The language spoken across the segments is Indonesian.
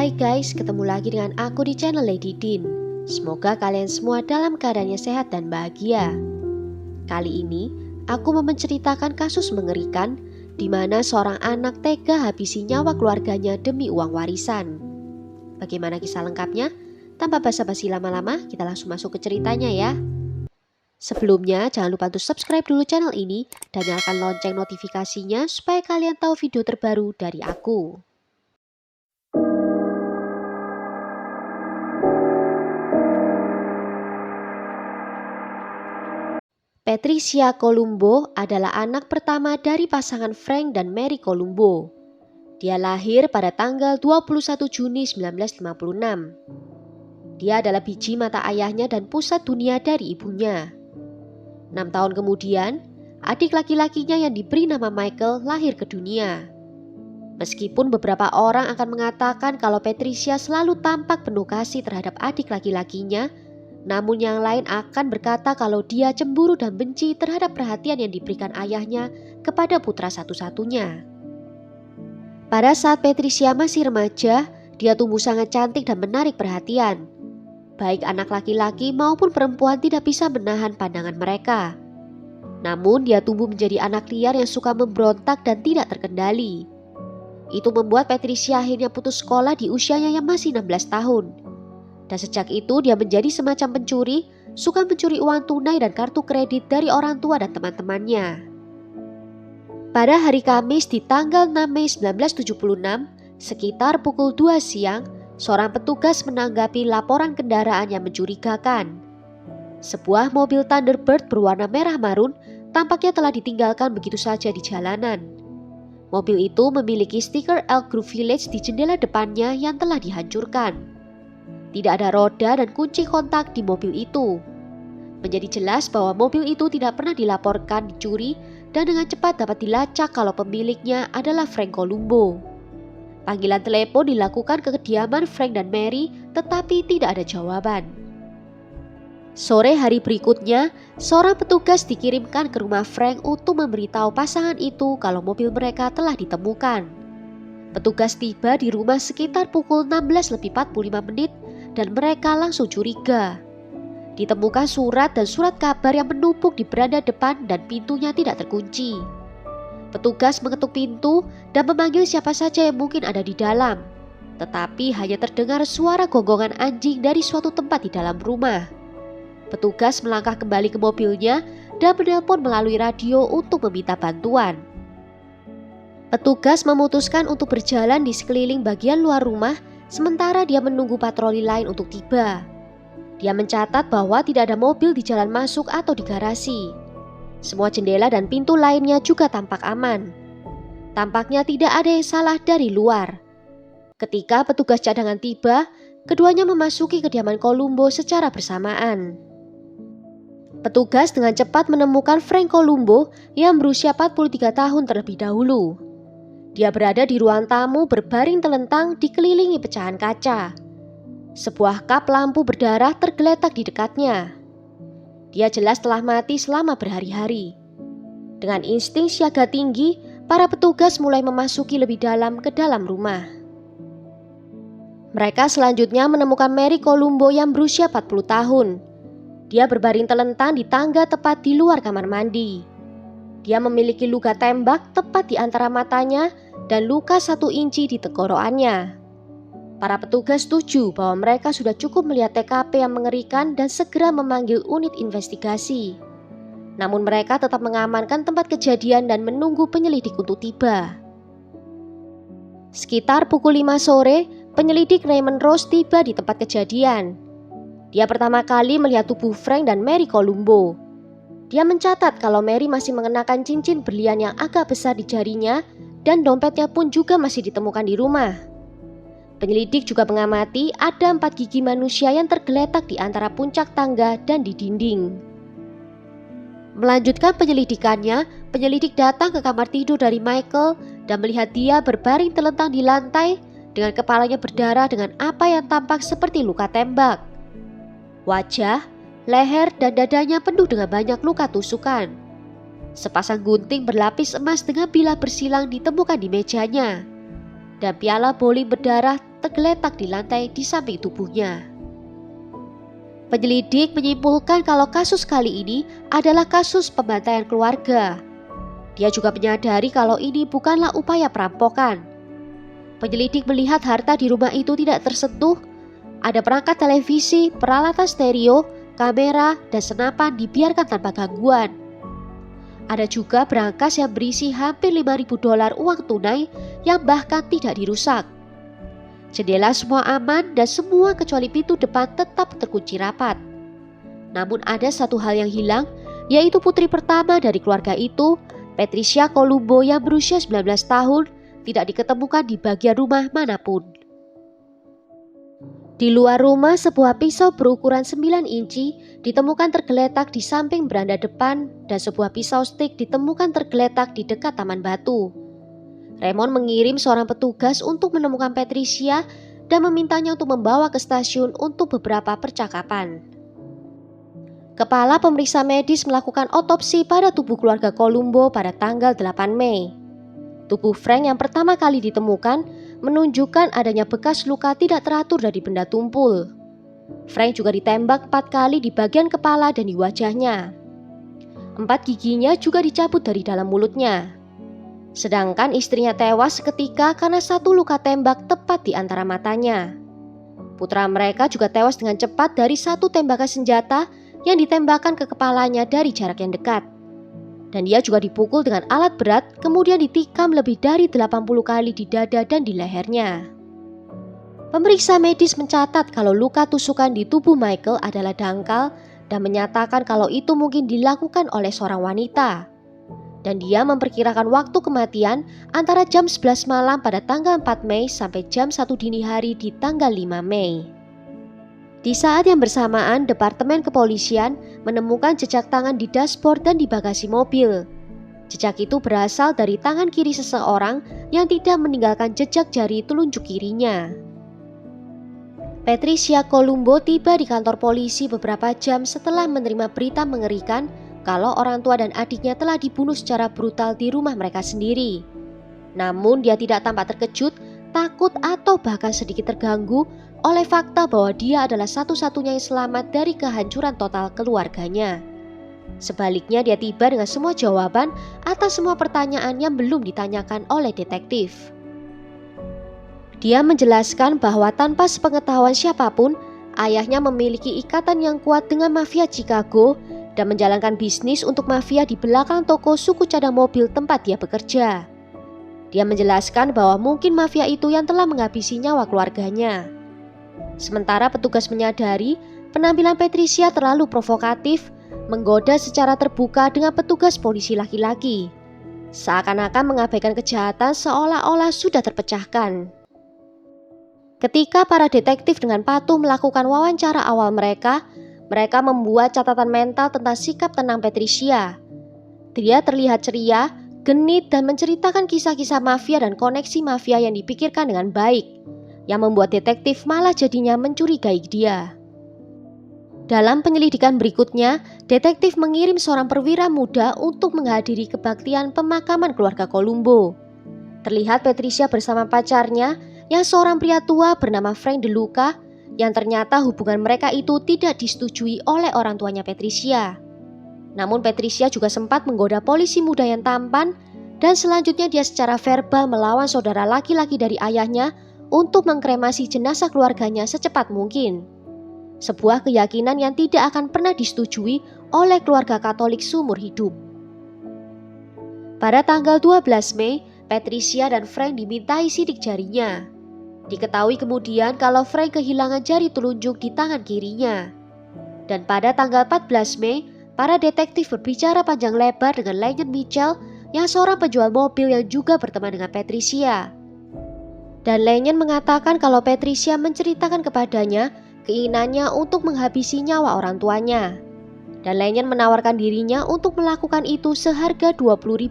Hai guys, ketemu lagi dengan aku di channel Lady Din. Semoga kalian semua dalam keadaannya sehat dan bahagia. Kali ini, aku mau menceritakan kasus mengerikan di mana seorang anak tega habisi nyawa keluarganya demi uang warisan. Bagaimana kisah lengkapnya? Tanpa basa-basi lama-lama, kita langsung masuk ke ceritanya ya. Sebelumnya, jangan lupa untuk subscribe dulu channel ini dan nyalakan lonceng notifikasinya supaya kalian tahu video terbaru dari aku. Patricia Columbo adalah anak pertama dari pasangan Frank dan Mary Columbo. Dia lahir pada tanggal 21 Juni 1956. Dia adalah biji mata ayahnya dan pusat dunia dari ibunya. 6 tahun kemudian, adik laki-lakinya yang diberi nama Michael lahir ke dunia. Meskipun beberapa orang akan mengatakan kalau Patricia selalu tampak penuh kasih terhadap adik laki-lakinya, namun yang lain akan berkata kalau dia cemburu dan benci terhadap perhatian yang diberikan ayahnya kepada putra satu-satunya. Pada saat Patricia masih remaja, dia tumbuh sangat cantik dan menarik perhatian. Baik anak laki-laki maupun perempuan tidak bisa menahan pandangan mereka. Namun dia tumbuh menjadi anak liar yang suka memberontak dan tidak terkendali. Itu membuat Patricia akhirnya putus sekolah di usianya yang masih 16 tahun. Dan sejak itu dia menjadi semacam pencuri, suka mencuri uang tunai dan kartu kredit dari orang tua dan teman-temannya. Pada hari Kamis di tanggal 6 Mei 1976, sekitar pukul 2 siang, seorang petugas menanggapi laporan kendaraan yang mencurigakan. Sebuah mobil Thunderbird berwarna merah marun tampaknya telah ditinggalkan begitu saja di jalanan. Mobil itu memiliki stiker Elk Grove Village di jendela depannya yang telah dihancurkan. Tidak ada roda dan kunci kontak di mobil itu. Menjadi jelas bahwa mobil itu tidak pernah dilaporkan dicuri dan dengan cepat dapat dilacak kalau pemiliknya adalah Frank Columbo. Panggilan telepon dilakukan ke kediaman Frank dan Mary, tetapi tidak ada jawaban. Sore hari berikutnya, seorang petugas dikirimkan ke rumah Frank untuk memberitahu pasangan itu kalau mobil mereka telah ditemukan. Petugas tiba di rumah sekitar pukul 16:45 dan mereka langsung curiga. Ditemukan surat dan surat kabar yang menumpuk di beranda depan dan pintunya tidak terkunci. Petugas mengetuk pintu dan memanggil siapa saja yang mungkin ada di dalam. Tetapi hanya terdengar suara gonggongan anjing dari suatu tempat di dalam rumah. Petugas melangkah kembali ke mobilnya dan menelpon melalui radio untuk meminta bantuan. Petugas memutuskan untuk berjalan di sekeliling bagian luar rumah sementara dia menunggu patroli lain untuk tiba. Dia mencatat bahwa tidak ada mobil di jalan masuk atau di garasi. Semua jendela dan pintu lainnya juga tampak aman. Tampaknya tidak ada yang salah dari luar. Ketika petugas cadangan tiba, keduanya memasuki kediaman Columbo secara bersamaan. Petugas dengan cepat menemukan Frank Columbo yang berusia 43 tahun terlebih dahulu. Dia berada di ruang tamu berbaring telentang dikelilingi pecahan kaca. Sebuah kap lampu berdarah tergeletak di dekatnya. Dia jelas telah mati selama berhari-hari. Dengan insting siaga tinggi, para petugas mulai memasuki lebih dalam ke dalam rumah. Mereka selanjutnya menemukan Mary Columbo yang berusia 40 tahun. Dia berbaring telentang di tangga tepat di luar kamar mandi. Dia memiliki luka tembak tepat di antara matanya dan luka 1 inci di tenggorokannya. Para petugas setuju bahwa mereka sudah cukup melihat TKP yang mengerikan dan segera memanggil unit investigasi. Namun mereka tetap mengamankan tempat kejadian dan menunggu penyelidik untuk tiba. Sekitar pukul 5 sore, penyelidik Raymond Rose tiba di tempat kejadian. Dia pertama kali melihat tubuh Frank dan Mary Columbo. Dia mencatat kalau Mary masih mengenakan cincin berlian yang agak besar di jarinya dan dompetnya pun juga masih ditemukan di rumah. Penyelidik juga mengamati ada 4 gigi manusia yang tergeletak di antara puncak tangga dan di dinding. Melanjutkan penyelidikannya, penyelidik datang ke kamar tidur dari Michael dan melihat dia berbaring telentang di lantai dengan kepalanya berdarah dengan apa yang tampak seperti luka tembak. Wajah, leher, dan dadanya penuh dengan banyak luka tusukan. Sepasang gunting berlapis emas dengan bilah bersilang ditemukan di mejanya. Dan piala bowling berdarah tergeletak di lantai di samping tubuhnya. Penyelidik menyimpulkan kalau kasus kali ini adalah kasus pembantaian keluarga. Dia juga menyadari kalau ini bukanlah upaya perampokan. Penyelidik melihat harta di rumah itu tidak tersentuh. Ada perangkat televisi, peralatan stereo, kamera, dan senapan dibiarkan tanpa gangguan. Ada juga berangkas yang berisi hampir $5.000 uang tunai yang bahkan tidak dirusak. Jendela semua aman dan semua kecuali pintu depan tetap terkunci rapat. Namun ada satu hal yang hilang, yaitu putri pertama dari keluarga itu, Patricia Columbo yang berusia 19 tahun, tidak diketemukan di bagian rumah manapun. Di luar rumah, sebuah pisau berukuran 9 inci ditemukan tergeletak di samping beranda depan dan sebuah pisau stik ditemukan tergeletak di dekat taman batu. Raymond mengirim seorang petugas untuk menemukan Patricia dan memintanya untuk membawa ke stasiun untuk beberapa percakapan. Kepala pemeriksa medis melakukan otopsi pada tubuh keluarga Columbo pada tanggal 8 Mei. Tubuh Frank yang pertama kali ditemukan menunjukkan adanya bekas luka tidak teratur dari benda tumpul. Frank juga ditembak 4 kali di bagian kepala dan di wajahnya. 4 giginya juga dicabut dari dalam mulutnya. Sedangkan istrinya tewas seketika karena 1 luka tembak tepat di antara matanya. Putra mereka juga tewas dengan cepat dari 1 tembakan senjata yang ditembakkan ke kepalanya dari jarak yang dekat. Dan dia juga dipukul dengan alat berat, kemudian ditikam lebih dari 80 kali di dada dan di lehernya. Pemeriksa medis mencatat kalau luka tusukan di tubuh Michael adalah dangkal dan menyatakan kalau itu mungkin dilakukan oleh seorang wanita. Dan dia memperkirakan waktu kematian antara jam 11 malam pada tanggal 4 Mei sampai jam 1 dini hari di tanggal 5 Mei. Di saat yang bersamaan, Departemen Kepolisian menemukan jejak tangan di dashboard dan di bagasi mobil. Jejak itu berasal dari tangan kiri seseorang yang tidak meninggalkan jejak jari telunjuk kirinya. Patricia Columbo tiba di kantor polisi beberapa jam setelah menerima berita mengerikan kalau orang tua dan adiknya telah dibunuh secara brutal di rumah mereka sendiri. Namun dia tidak tampak terkejut, takut atau bahkan sedikit terganggu oleh fakta bahwa dia adalah satu-satunya yang selamat dari kehancuran total keluarganya. Sebaliknya dia tiba dengan semua jawaban atas semua pertanyaan yang belum ditanyakan oleh detektif. Dia menjelaskan bahwa tanpa sepengetahuan siapapun, ayahnya memiliki ikatan yang kuat dengan mafia Chicago dan menjalankan bisnis untuk mafia di belakang toko suku cadang mobil tempat dia bekerja. Dia menjelaskan bahwa mungkin mafia itu yang telah menghabisi nyawa keluarganya. Sementara petugas menyadari penampilan Patricia terlalu provokatif, menggoda secara terbuka dengan petugas polisi laki-laki. Seakan-akan mengabaikan kejahatan seolah-olah sudah terpecahkan. Ketika para detektif dengan patuh melakukan wawancara awal mereka membuat catatan mental tentang sikap tenang Patricia. Dia terlihat ceria, genit dan menceritakan kisah-kisah mafia dan koneksi mafia yang dipikirkan dengan baik, yang membuat detektif malah jadinya mencurigai dia. Dalam penyelidikan berikutnya, detektif mengirim seorang perwira muda untuk menghadiri kebaktian pemakaman keluarga Columbo. Terlihat Patricia bersama pacarnya, yang seorang pria tua bernama Frank DeLuca, yang ternyata hubungan mereka itu tidak disetujui oleh orang tuanya Patricia. Namun Patricia juga sempat menggoda polisi muda yang tampan, dan selanjutnya dia secara verbal melawan saudara laki-laki dari ayahnya untuk mengkremasi jenazah keluarganya secepat mungkin. Sebuah keyakinan yang tidak akan pernah disetujui oleh keluarga Katolik seumur hidup. Pada tanggal 12 Mei, Patricia dan Frank dimintai sidik jarinya. Diketahui kemudian kalau Frank kehilangan jari telunjuk di tangan kirinya. Dan pada tanggal 14 Mei, para detektif berbicara panjang lebar dengan Lanyon Mitchell yang seorang penjual mobil yang juga berteman dengan Patricia. Dan Lanyon mengatakan kalau Patricia menceritakan kepadanya keinginannya untuk menghabisi nyawa orang tuanya. Dan Lanyon menawarkan dirinya untuk melakukan itu seharga $20.000.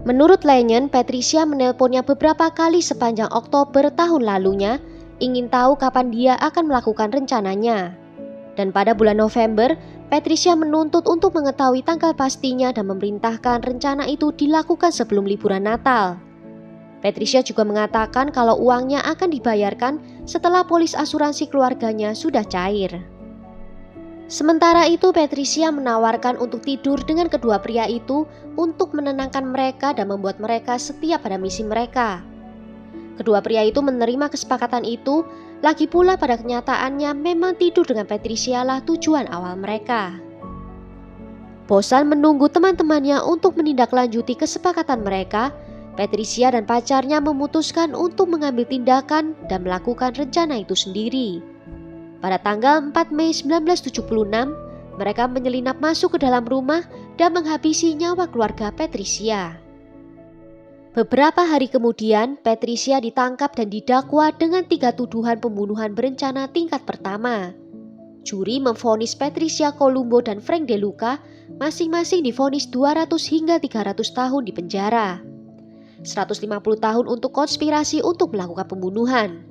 Menurut Lanyon, Patricia menelponnya beberapa kali sepanjang Oktober tahun lalunya, ingin tahu kapan dia akan melakukan rencananya. Dan pada bulan November, Patricia menuntut untuk mengetahui tanggal pastinya dan memerintahkan rencana itu dilakukan sebelum liburan Natal. Patricia juga mengatakan kalau uangnya akan dibayarkan setelah polis asuransi keluarganya sudah cair. Sementara itu, Patricia menawarkan untuk tidur dengan kedua pria itu untuk menenangkan mereka dan membuat mereka setia pada misi mereka. Kedua pria itu menerima kesepakatan itu, lagi pula pada kenyataannya memang tidur dengan Patricia lah tujuan awal mereka. Bosan menunggu teman-temannya untuk menindaklanjuti kesepakatan mereka, Patricia dan pacarnya memutuskan untuk mengambil tindakan dan melakukan rencana itu sendiri. Pada tanggal 4 Mei 1976, mereka menyelinap masuk ke dalam rumah dan menghabisi nyawa keluarga Patricia. Beberapa hari kemudian, Patricia ditangkap dan didakwa dengan 3 tuduhan pembunuhan berencana tingkat pertama. Juri memvonis Patricia Columbo dan Frank De Luca masing-masing divonis 200 hingga 300 tahun di penjara. 150 tahun untuk konspirasi untuk melakukan pembunuhan.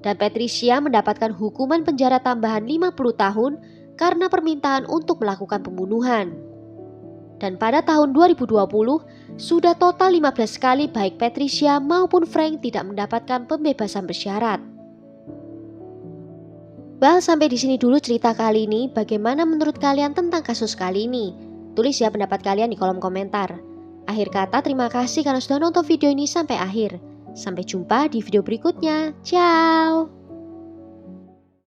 Dan Patricia mendapatkan hukuman penjara tambahan 50 tahun karena permintaan untuk melakukan pembunuhan. Dan pada tahun 2020, sudah total 15 kali baik Patricia maupun Frank tidak mendapatkan pembebasan bersyarat. Well, sampai di sini dulu cerita kali ini. Bagaimana menurut kalian tentang kasus kali ini? Tulis ya pendapat kalian di kolom komentar. Akhir kata, terima kasih karena sudah nonton video ini sampai akhir. Sampai jumpa di video berikutnya. Ciao!